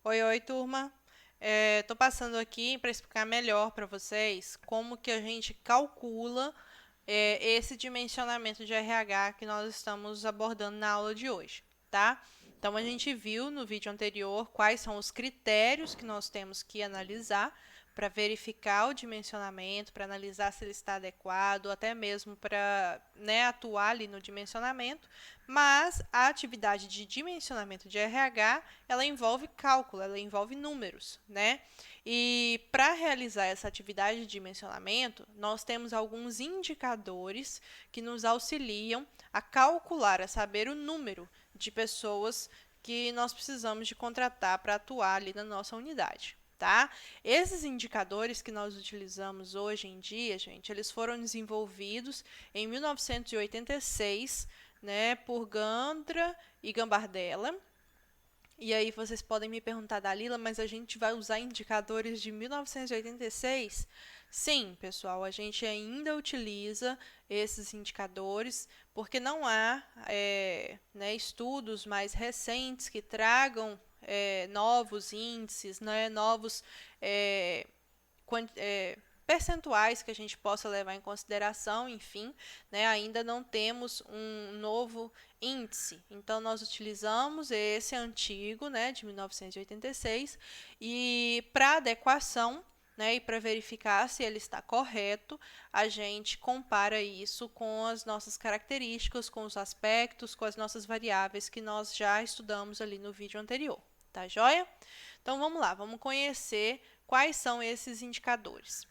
Oi, oi, turma. Estou passando aqui para explicar melhor para vocês como que a gente calcula esse dimensionamento de RH que nós estamos abordando na aula de hoje, tá? Então, a gente viu no vídeo anterior quais são os critérios que nós temos que analisar para verificar o dimensionamento, para analisar se ele está adequado, até mesmo para, né, atuar ali no dimensionamento, mas a atividade de dimensionamento de RH, ela envolve cálculo, ela envolve números, né? E para realizar essa atividade de dimensionamento, nós temos alguns indicadores que nos auxiliam a calcular, a saber o número de pessoas que nós precisamos de contratar para atuar ali na nossa unidade. Tá? Esses indicadores que nós utilizamos hoje em dia, gente, eles foram desenvolvidos em 1986, né, por Gandra e Gambardella. E aí vocês podem me perguntar, Dalila, mas a gente vai usar indicadores de 1986? Sim, pessoal, a gente ainda utiliza esses indicadores porque não há né, estudos mais recentes que tragam novos índices, né, novos é, percentuais que a gente possa levar em consideração, enfim, né, ainda não temos um novo índice. Então, nós utilizamos esse antigo, né, de 1986, e para adequação, né, e para verificar se ele está correto, a gente compara isso com as nossas características, com os aspectos, com as nossas variáveis que nós já estudamos ali no vídeo anterior. Tá joia? Então, vamos lá, vamos conhecer quais são esses indicadores.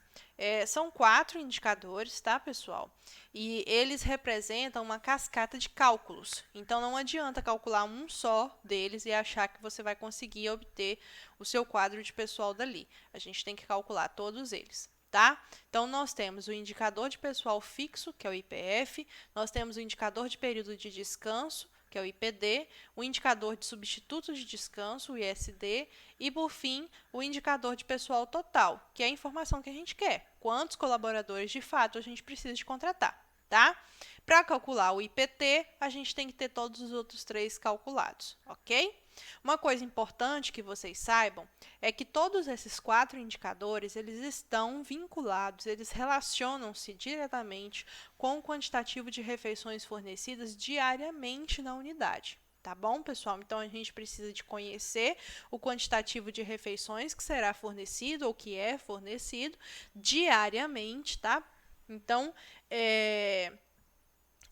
São 4 indicadores, tá, pessoal? E eles representam uma cascata de cálculos. Então, não adianta calcular um só deles e achar que você vai conseguir obter o seu quadro de pessoal dali. A gente tem que calcular todos eles. Tá? Então, nós temos o indicador de pessoal fixo, que é o IPF, nós temos o indicador de período de descanso, que é o IPD, o indicador de substitutos de descanso, o ISD, e, por fim, o indicador de pessoal total, que é a informação que a gente quer. Quantos colaboradores, de fato, a gente precisa de contratar, tá? Para calcular o IPT, a gente tem que ter todos os outros 3 calculados, ok? Uma coisa importante que vocês saibam é que todos esses 4 indicadores, eles estão vinculados, eles relacionam-se diretamente com o quantitativo de refeições fornecidas diariamente na unidade. Tá bom, pessoal? Então, a gente precisa de conhecer o quantitativo de refeições que será fornecido ou que é fornecido diariamente, tá? Então,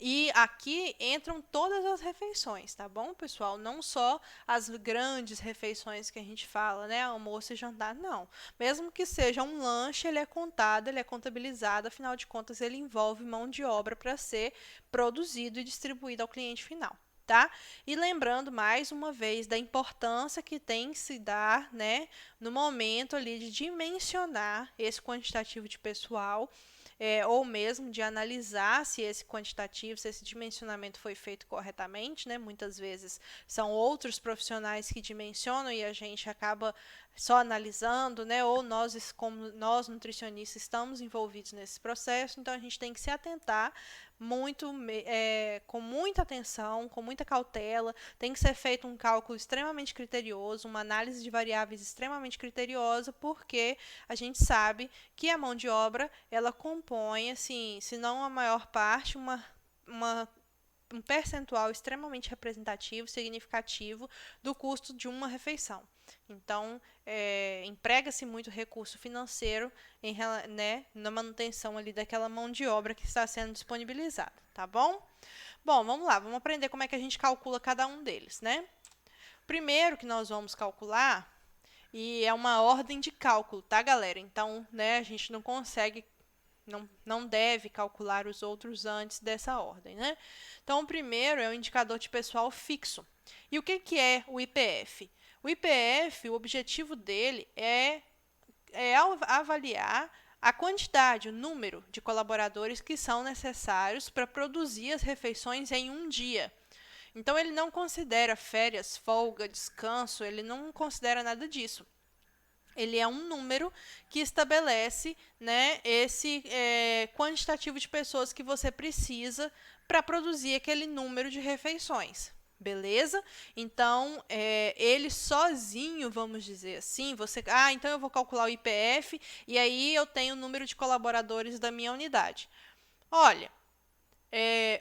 e aqui entram todas as refeições, tá bom, pessoal? Não só as grandes refeições que a gente fala, né? Almoço e jantar, não. Mesmo que seja um lanche, ele é contado, ele é contabilizado, afinal de contas, ele envolve mão de obra para ser produzido e distribuído ao cliente final. Tá? E lembrando mais uma vez da importância que tem que se dar, né, no momento ali de dimensionar esse quantitativo de pessoal, ou mesmo de analisar se esse quantitativo, se esse dimensionamento foi feito corretamente, né? Muitas vezes são outros profissionais que dimensionam e a gente acaba só analisando, né? Ou nós, como nós nutricionistas, estamos envolvidos nesse processo, então a gente tem que se atentar com muita atenção, com muita cautela, tem que ser feito um cálculo extremamente criterioso, uma análise de variáveis extremamente criteriosa, porque a gente sabe que a mão de obra, ela compõe, assim, se não a maior parte, um percentual extremamente representativo, significativo do custo de uma refeição. Então, emprega-se muito recurso financeiro né, na manutenção ali daquela mão de obra que está sendo disponibilizada, tá bom? Bom, vamos lá, vamos aprender como é que a gente calcula cada um deles, né? Primeiro que nós vamos calcular, e é uma ordem de cálculo, tá, galera? Então, né, a gente não consegue, não deve calcular os outros antes dessa ordem, né? Então, o primeiro é o indicador de pessoal fixo. E o que é o IPF? O IPF, o objetivo dele é avaliar a quantidade, o número de colaboradores que são necessários para produzir as refeições em um dia. Então, ele não considera férias, folga, descanso, ele não considera nada disso. Ele é um número que estabelece, né, esse quantitativo de pessoas que você precisa para produzir aquele número de refeições. Beleza? Então, ele sozinho, vamos dizer assim, então eu vou calcular o IPF e aí eu tenho o número de colaboradores da minha unidade. Olha,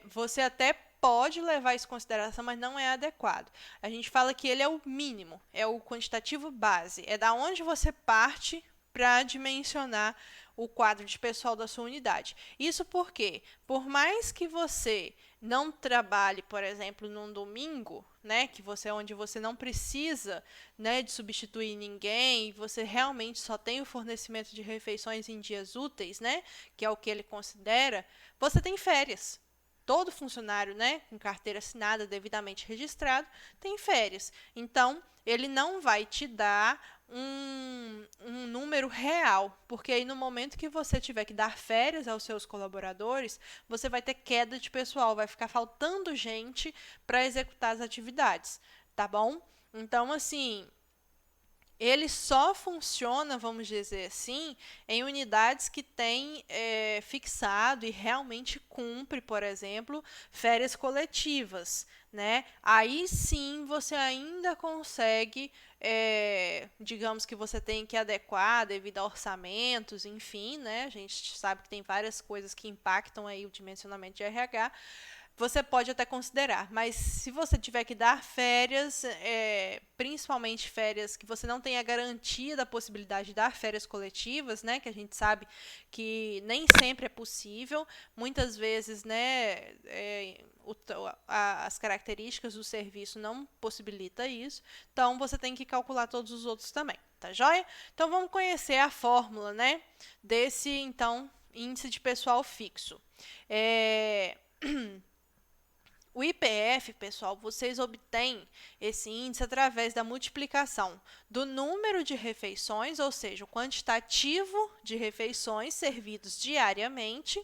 você até pode levar isso em consideração, mas não é adequado. A gente fala que ele é o mínimo, é o quantitativo base, é da onde você parte para dimensionar o quadro de pessoal da sua unidade. Isso porque, por mais que você não trabalhe, por exemplo, num domingo, né, onde você não precisa, né, de substituir ninguém, você realmente só tem o fornecimento de refeições em dias úteis, né, que é o que ele considera, você tem férias. Todo funcionário, né, com carteira assinada, devidamente registrado, tem férias. Então, ele não vai te dar um número real, porque aí no momento que você tiver que dar férias aos seus colaboradores, você vai ter queda de pessoal, vai ficar faltando gente para executar as atividades, tá bom? Então, assim, ele só funciona, vamos dizer assim, em unidades que têm fixado e realmente cumpre, por exemplo, férias coletivas, né? Aí sim você ainda consegue, digamos que você tem que adequar devido a orçamentos, enfim, né? A gente sabe que tem várias coisas que impactam aí o dimensionamento de RH. Você pode até considerar, mas se você tiver que dar férias, principalmente férias que você não tem a garantia da possibilidade de dar férias coletivas, né, que a gente sabe que nem sempre é possível, muitas vezes, né, as características do serviço não possibilita isso, então você tem que calcular todos os outros também, tá joia? Então vamos conhecer a fórmula, né, desse, então, índice de pessoal fixo. O IPF, pessoal, vocês obtêm esse índice através da multiplicação do número de refeições, ou seja, o quantitativo de refeições servidos diariamente,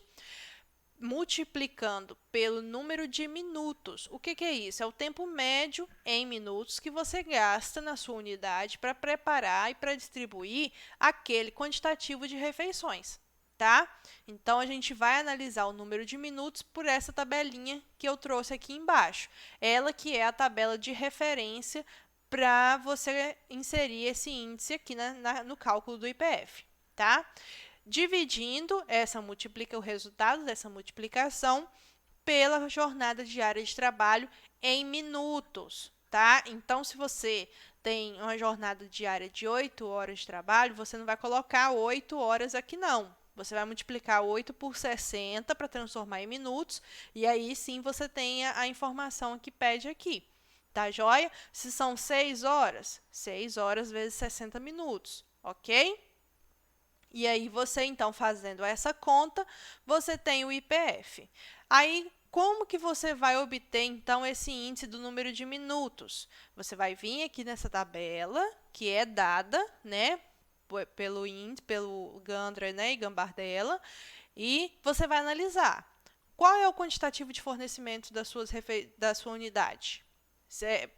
multiplicando pelo número de minutos. O que é isso? É o tempo médio em minutos que você gasta na sua unidade para preparar e para distribuir aquele quantitativo de refeições. Tá? Então, a gente vai analisar o número de minutos por essa tabelinha que eu trouxe aqui embaixo. Ela que é a tabela de referência para você inserir esse índice aqui no cálculo do IPF. Tá? Dividindo o resultado dessa multiplicação pela jornada diária de trabalho em minutos. Tá? Então, se você tem uma jornada diária de 8 horas de trabalho, você não vai colocar 8 horas aqui, não. Você vai multiplicar 8 por 60 para transformar em minutos, e aí sim você tem a informação que pede aqui. Tá joia? Se são 6 horas, 6 horas vezes 60 minutos, ok? E aí você, então, fazendo essa conta, você tem o IPF. Aí, como que você vai obter, então, esse índice do número de minutos? Você vai vir aqui nessa tabela, que é dada, né, pelo Gandra, né, e Gambardella, e você vai analisar qual é o quantitativo de fornecimento da sua unidade.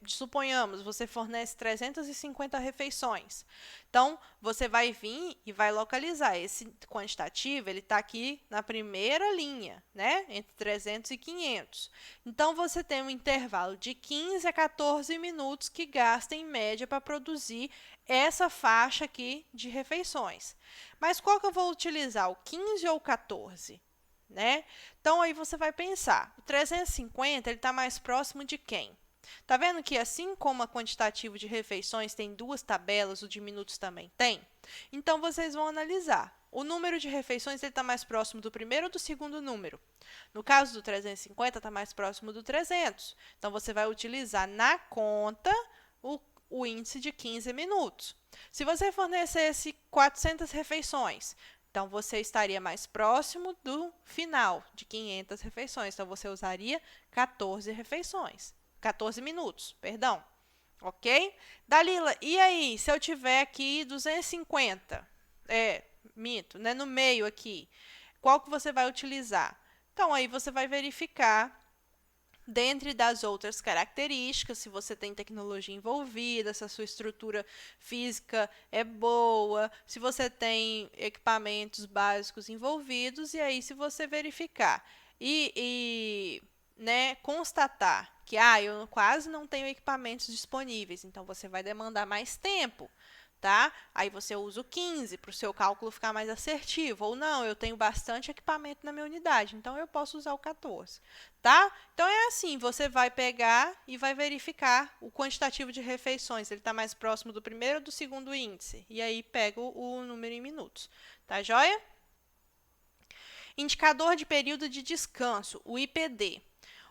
Suponhamos, você fornece 350 refeições. Então, você vai vir e vai localizar. Esse quantitativo, ele está aqui na primeira linha, né? Entre 300 e 500. Então, você tem um intervalo de 15 a 14 minutos que gasta, em média, para produzir essa faixa aqui de refeições. Mas qual que eu vou utilizar, o 15 ou o 14? Né? Então, aí você vai pensar, o 350 está mais próximo de quem? Tá vendo que assim como a quantitativo de refeições tem duas tabelas, o de minutos também tem? Então, vocês vão analisar. O número de refeições está mais próximo do primeiro ou do segundo número? No caso do 350, está mais próximo do 300. Então, você vai utilizar na conta o índice de 15 minutos. Se você fornecesse 400 refeições, então você estaria mais próximo do final de 500 refeições. Então, você usaria 14 refeições. 14 minutos, perdão. Ok? Dalila, e aí, se eu tiver aqui 250? Minto, né? No meio aqui. Qual que você vai utilizar? Então, aí você vai verificar, dentre das outras características, se você tem tecnologia envolvida, se a sua estrutura física é boa, se você tem equipamentos básicos envolvidos, e aí se você verificar né, constatar que eu quase não tenho equipamentos disponíveis, então você vai demandar mais tempo, tá? Aí você usa o 15 para o seu cálculo ficar mais assertivo. Ou não, eu tenho bastante equipamento na minha unidade, então eu posso usar o 14, tá? Então é assim, você vai pegar e vai verificar o quantitativo de refeições, ele está mais próximo do primeiro ou do segundo índice, e aí pega o número em minutos, tá joia? Indicador de período de descanso, o IPD.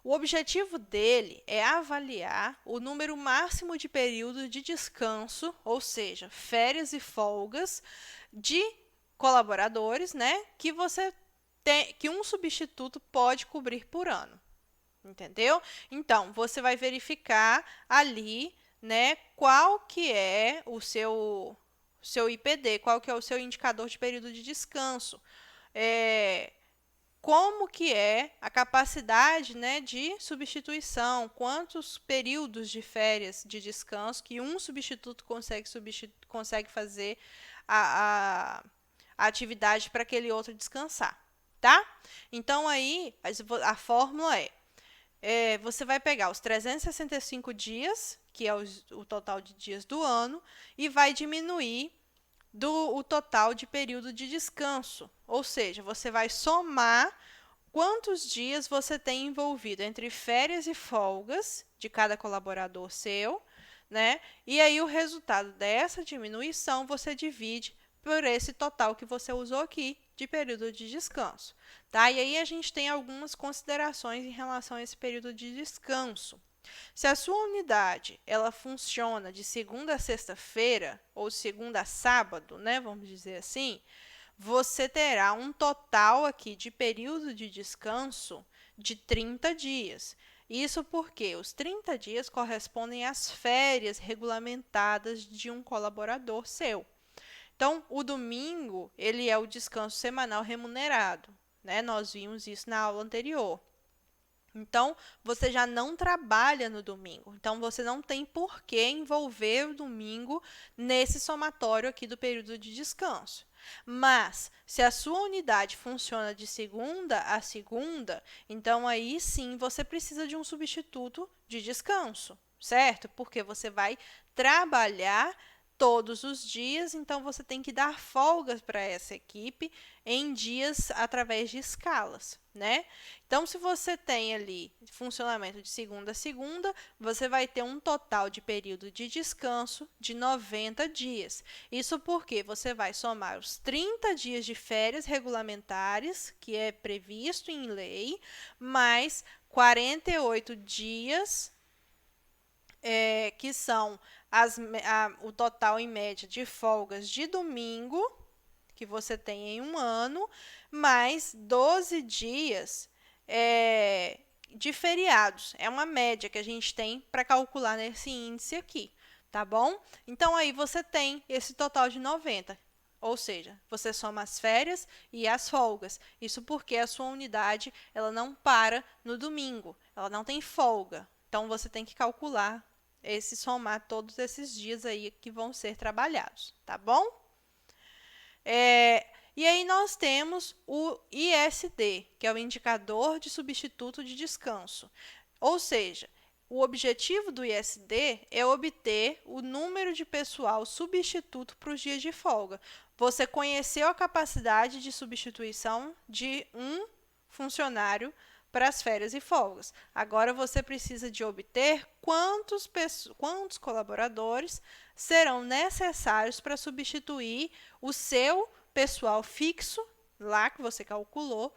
O objetivo dele é avaliar o número máximo de período de descanso, ou seja, férias e folgas de colaboradores, né, que você tem, que um substituto pode cobrir por ano. Entendeu? Então, você vai verificar ali, né, qual que é o seu IPD, qual que é o seu indicador de período de descanso. Como que é a capacidade, né, de substituição, quantos períodos de férias de descanso que um substituto consegue fazer a, a atividade para aquele outro descansar, tá? Então, aí, a fórmula você vai pegar os 365 dias, que é o total de dias do ano, e vai diminuir o total de período de descanso. Ou seja, você vai somar quantos dias você tem envolvido entre férias e folgas de cada colaborador seu, né? E aí o resultado dessa diminuição você divide por esse total que você usou aqui de período de descanso, tá? E aí a gente tem algumas considerações em relação a esse período de descanso. Se a sua unidade ela funciona de segunda a sexta-feira ou segunda a sábado, né, vamos dizer assim, você terá um total aqui de período de descanso de 30 dias. Isso porque os 30 dias correspondem às férias regulamentadas de um colaborador seu. Então, o domingo, ele é o descanso semanal remunerado, né? Nós vimos isso na aula anterior. Então, você já não trabalha no domingo. Então, você não tem por que envolver o domingo nesse somatório aqui do período de descanso. Mas, se a sua unidade funciona de segunda a segunda, então aí sim você precisa de um substituto de descanso, certo? Porque você vai trabalhar todos os dias, então você tem que dar folgas para essa equipe em dias através de escalas, né? Então, se você tem ali funcionamento de segunda a segunda, você vai ter um total de período de descanso de 90 dias. Isso porque você vai somar os 30 dias de férias regulamentares, que é previsto em lei, mais 48 dias que são o total em média de folgas de domingo, que você tem em um ano, mais 12 dias de feriados. É uma média que a gente tem para calcular nesse índice aqui, tá bom? Então, aí você tem esse total de 90. Ou seja, você soma as férias e as folgas. Isso porque a sua unidade ela não para no domingo, ela não tem folga. Então, você tem que calcular somar todos esses dias aí que vão ser trabalhados, tá bom? E aí nós temos o ISD, que é o indicador de substituto de descanso. Ou seja, o objetivo do ISD é obter o número de pessoal substituto para os dias de folga. Você conheceu a capacidade de substituição de um funcionário para as férias e folgas. Agora você precisa de obter quantos colaboradores serão necessários para substituir o seu pessoal fixo, lá que você calculou,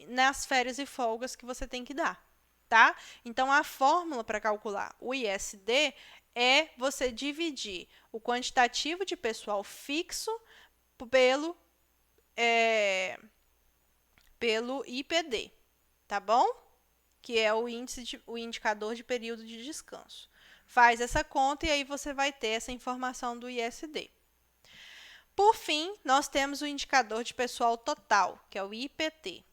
nas férias e folgas que você tem que dar, tá? Então, a fórmula para calcular o ISD é você dividir o quantitativo de pessoal fixo pelo IPD, tá bom? Que é o indicador de período de descanso. Faz essa conta e aí você vai ter essa informação do ISD. Por fim, nós temos o indicador de pessoal total, que é o IPT.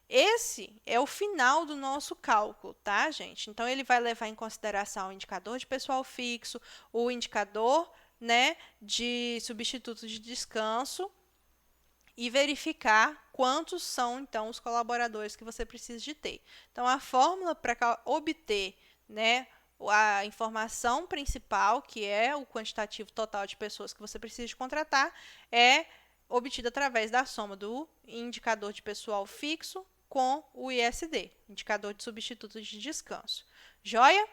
Esse é o final do nosso cálculo, tá, gente? Então, ele vai levar em consideração o indicador de pessoal fixo, o indicador, né, de substituto de descanso e verificar quantos são, então, os colaboradores que você precisa de ter. Então, a fórmula para obter, né, a informação principal, que é o quantitativo total de pessoas que você precisa de contratar, é obtida através da soma do indicador de pessoal fixo com o ISD, indicador de substituto de descanso. Joia?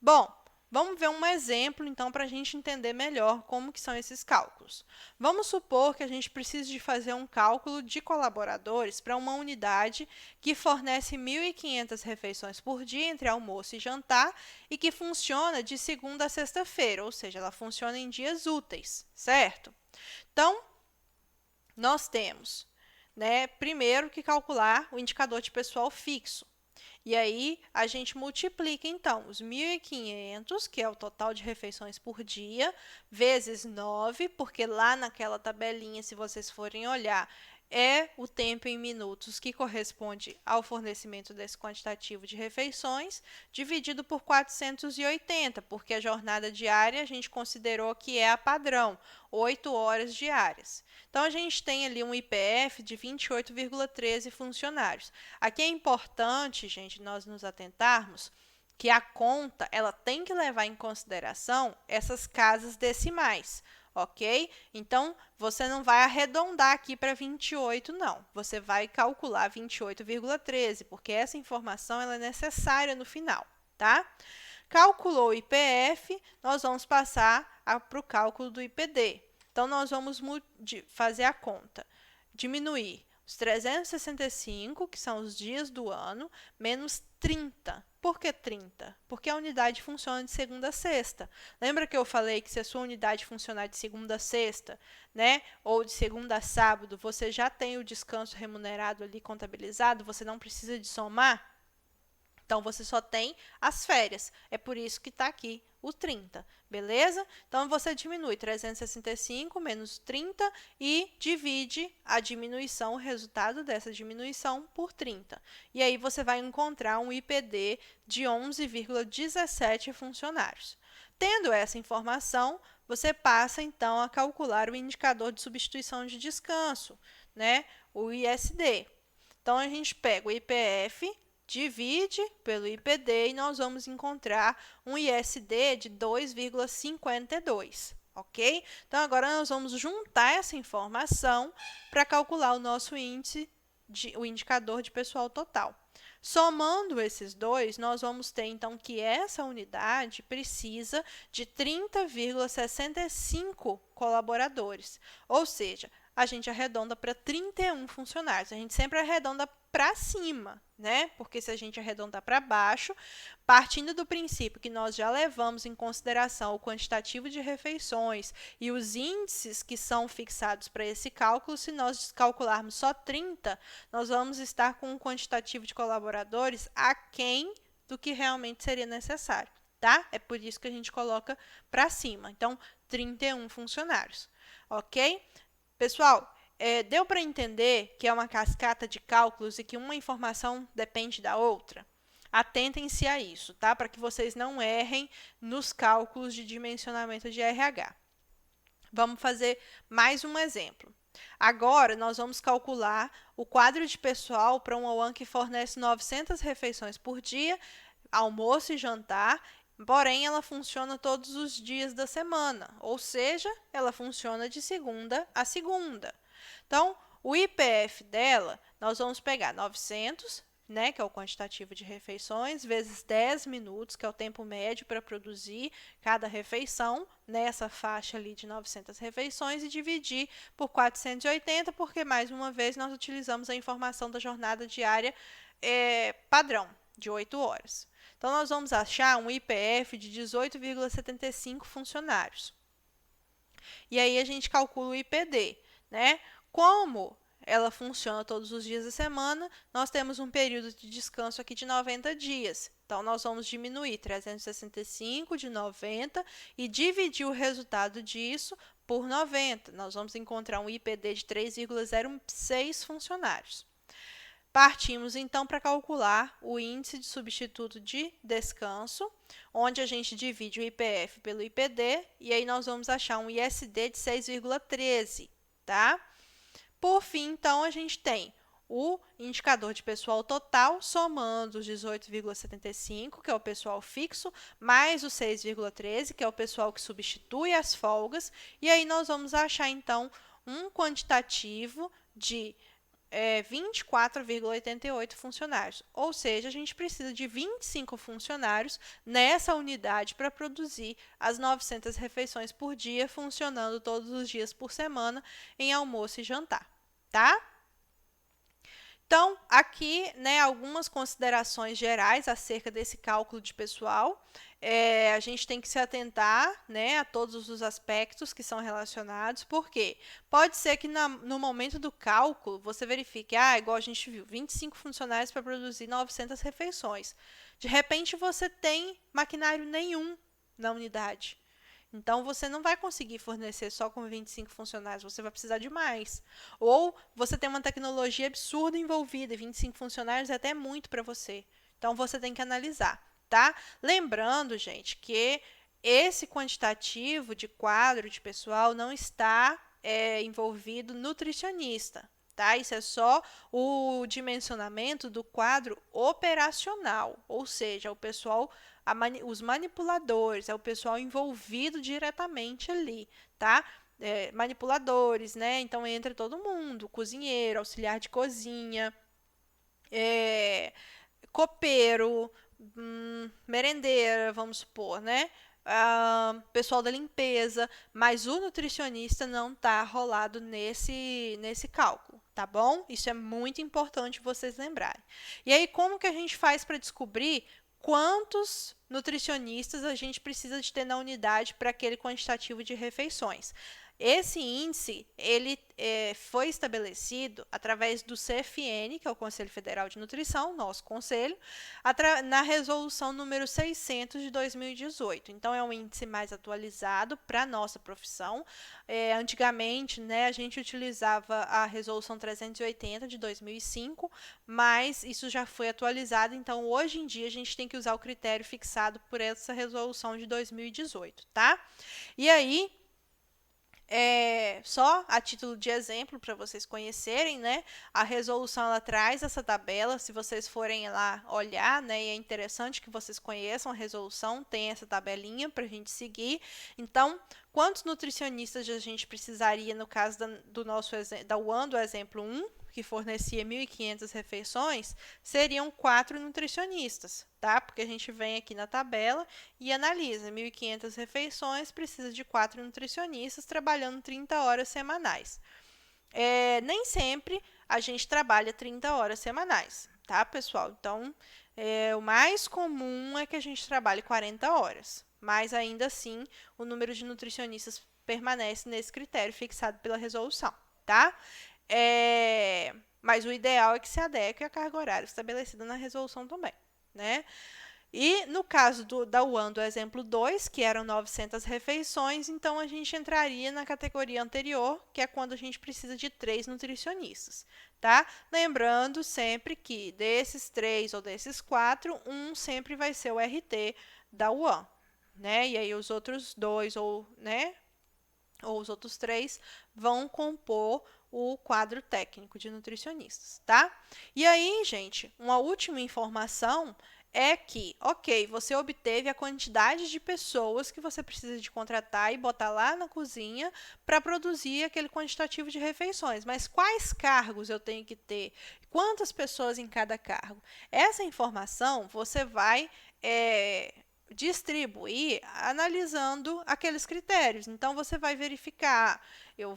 Bom, vamos ver um exemplo, então, para a gente entender melhor como que são esses cálculos. Vamos supor que a gente precise de fazer um cálculo de colaboradores para uma unidade que fornece 1.500 refeições por dia entre almoço e jantar e que funciona de segunda a sexta-feira, ou seja, ela funciona em dias úteis, certo? Então, nós temos, né, primeiro que calcular o indicador de pessoal fixo. E aí, a gente multiplica, então, os 1.500, que é o total de refeições por dia, vezes 9, porque lá naquela tabelinha, se vocês forem olhar, é o tempo em minutos que corresponde ao fornecimento desse quantitativo de refeições, dividido por 480, porque a jornada diária a gente considerou que é a padrão, 8 horas diárias. Então, a gente tem ali um IPF de 28,13 funcionários. Aqui é importante, gente, nós nos atentarmos que a conta ela tem que levar em consideração essas casas decimais, ok? Então, você não vai arredondar aqui para 28, não. Você vai calcular 28,13, porque essa informação ela é necessária no final, tá? Calculou o IPF, nós vamos passar para o cálculo do IPD. Então, nós vamos fazer a conta. Diminuir os 365, que são os dias do ano, menos 30. Por que 30? Porque a unidade funciona de segunda a sexta. Lembra que eu falei que se a sua unidade funcionar de segunda a sexta, né, ou de segunda a sábado, você já tem o descanso remunerado ali contabilizado, você não precisa de somar? Então, você só tem as férias. É por isso que está aqui o 30, beleza? Então, você diminui 365 menos 30 e divide a diminuição, o resultado dessa diminuição, por 30. E aí, você vai encontrar um IPD de 11,17 funcionários. Tendo essa informação, você passa, então, a calcular o indicador de substituição de descanso, né? O ISD. Então, a gente pega o IPF, divide pelo IPD e nós vamos encontrar um ISD de 2,52, ok? Então, agora nós vamos juntar essa informação para calcular o nosso índice, o indicador de pessoal total. Somando esses dois, nós vamos ter, então, que essa unidade precisa de 30,65 colaboradores, ou seja, a gente arredonda para 31 funcionários. A gente sempre arredonda para cima, né? Porque se a gente arredondar para baixo, partindo do princípio que nós já levamos em consideração o quantitativo de refeições e os índices que são fixados para esse cálculo, se nós calcularmos só 30, nós vamos estar com um quantitativo de colaboradores aquém do que realmente seria necessário, tá? É por isso que a gente coloca para cima. Então, 31 funcionários, ok? Pessoal, deu para entender que é uma cascata de cálculos e que uma informação depende da outra? Atentem-se a isso, tá? Para que vocês não errem nos cálculos de dimensionamento de RH. Vamos fazer mais um exemplo. Agora, nós vamos calcular o quadro de pessoal para uma OAN que fornece 900 refeições por dia, almoço e jantar, porém, ela funciona todos os dias da semana, ou seja, ela funciona de segunda a segunda. Então, o IPF dela, nós vamos pegar 900, né, que é o quantitativo de refeições, vezes 10 minutos, que é o tempo médio para produzir cada refeição, nessa faixa ali de 900 refeições, e dividir por 480, porque, mais uma vez, nós utilizamos a informação da jornada diária padrão, de 8 horas. Então, nós vamos achar um IPF de 18,75 funcionários. E aí, a gente calcula o IPD, né? Como ela funciona todos os dias da semana, nós temos um período de descanso aqui de 90 dias. Então, nós vamos diminuir 365 de 90 e dividir o resultado disso por 90. Nós vamos encontrar um IPD de 3,06 funcionários. Partimos, então, para calcular o índice de substituto de descanso, onde a gente divide o IPF pelo IPD, e aí nós vamos achar um ISD de 6,13, tá? Por fim, então, a gente tem o indicador de pessoal total, somando os 18,75, que é o pessoal fixo, mais o 6,13, que é o pessoal que substitui as folgas, e aí nós vamos achar, então, um quantitativo de 24,88 funcionários. Ou seja, a gente precisa de 25 funcionários nessa unidade para produzir as 900 refeições por dia, funcionando todos os dias por semana em almoço e jantar, tá? Então, aqui, né, algumas considerações gerais acerca desse cálculo de pessoal. A gente tem que se atentar, né, a todos os aspectos que são relacionados, porque pode ser que no momento do cálculo você verifique, igual a gente viu, 25 funcionários para produzir 900 refeições. De repente, você tem maquinário nenhum na unidade. Então, você não vai conseguir fornecer só com 25 funcionários, você vai precisar de mais. Ou você tem uma tecnologia absurda envolvida, e 25 funcionários é até muito para você. Então, você tem que analisar, tá? Lembrando, gente, que esse quantitativo de quadro de pessoal não está envolvido nutricionista, tá? Isso é só o dimensionamento do quadro operacional, ou seja, o pessoal, os manipuladores, é o pessoal envolvido diretamente ali, tá? Manipuladores, né? Então entra todo mundo, cozinheiro, auxiliar de cozinha, copeiro, merendeira, vamos supor, né? Pessoal da limpeza, mas o nutricionista não está rolado nesse cálculo, tá bom? Isso é muito importante vocês lembrarem. E aí, como que a gente faz para descobrir quantos nutricionistas a gente precisa de ter na unidade para aquele quantitativo de refeições? Esse índice ele foi estabelecido através do CFN, que é o Conselho Federal de Nutrição, nosso conselho, na resolução número 600 de 2018. Então, é um índice mais atualizado para a nossa profissão. Antigamente, né, a gente utilizava a resolução 380 de 2005, mas isso já foi atualizado. Então, hoje em dia, a gente tem que usar o critério fixado por essa resolução de 2018, tá? E aí, só a título de exemplo para vocês conhecerem, né? A resolução ela traz essa tabela, se vocês forem lá olhar, né? E é interessante que vocês conheçam a resolução, tem essa tabelinha para a gente seguir. Então, quantos nutricionistas a gente precisaria no caso do nosso da UAN, do exemplo 1, que fornecia 1.500 refeições, seriam 4 nutricionistas, tá? Porque a gente vem aqui na tabela e analisa 1.500 refeições, precisa de 4 nutricionistas trabalhando 30 horas semanais. Nem sempre a gente trabalha 30 horas semanais, tá, pessoal? Então, o mais comum é que a gente trabalhe 40 horas, mas ainda assim o número de nutricionistas permanece nesse critério fixado pela resolução, tá? Mas o ideal é que se adeque à carga horária estabelecida na resolução também, né? E no caso da UAN, do exemplo 2, que eram 900 refeições, então a gente entraria na categoria anterior, que é quando a gente precisa de 3 nutricionistas, tá? Lembrando sempre que desses 3 ou desses 4, um sempre vai ser o RT da UAN, né? E aí os outros 2 ou os outros 3 vão compor o quadro técnico de nutricionistas, tá? E aí, gente, uma última informação é que, ok, você obteve a quantidade de pessoas que você precisa de contratar e botar lá na cozinha para produzir aquele quantitativo de refeições, mas quais cargos eu tenho que ter? Quantas pessoas em cada cargo? Essa informação você vai distribuir analisando aqueles critérios. Então, você vai verificar, eu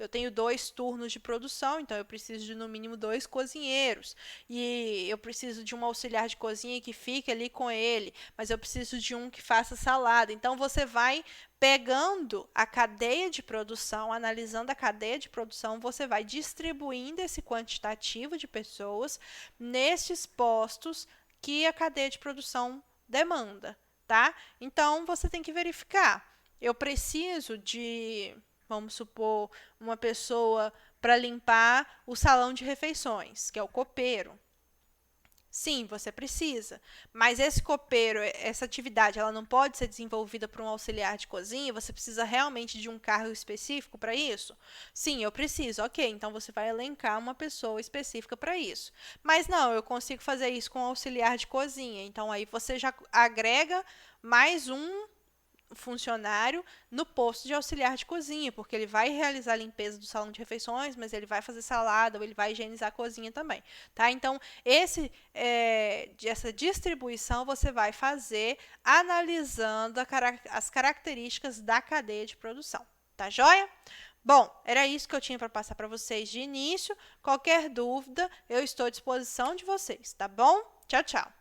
tenho 2 turnos de produção, então eu preciso de no mínimo 2 cozinheiros. E eu preciso de um auxiliar de cozinha que fique ali com ele, mas eu preciso de um que faça salada. Então, você vai pegando a cadeia de produção, analisando a cadeia de produção, você vai distribuindo esse quantitativo de pessoas nestes postos que a cadeia de produção demanda, tá? Então, você tem que verificar. Eu preciso de, vamos supor, uma pessoa para limpar o salão de refeições, que é o copeiro. Sim, você precisa, mas esse copeiro, essa atividade, ela não pode ser desenvolvida por um auxiliar de cozinha? Você precisa realmente de um cargo específico para isso? Sim, eu preciso. Ok, então você vai elencar uma pessoa específica para isso. Mas não, eu consigo fazer isso com um auxiliar de cozinha. Então aí você já agrega mais um funcionário no posto de auxiliar de cozinha, porque ele vai realizar a limpeza do salão de refeições, mas ele vai fazer salada ou ele vai higienizar a cozinha também, tá? Então, essa distribuição você vai fazer analisando as características da cadeia de produção, tá joia? Bom, era isso que eu tinha para passar para vocês de início. Qualquer dúvida, eu estou à disposição de vocês, tá bom? Tchau, tchau.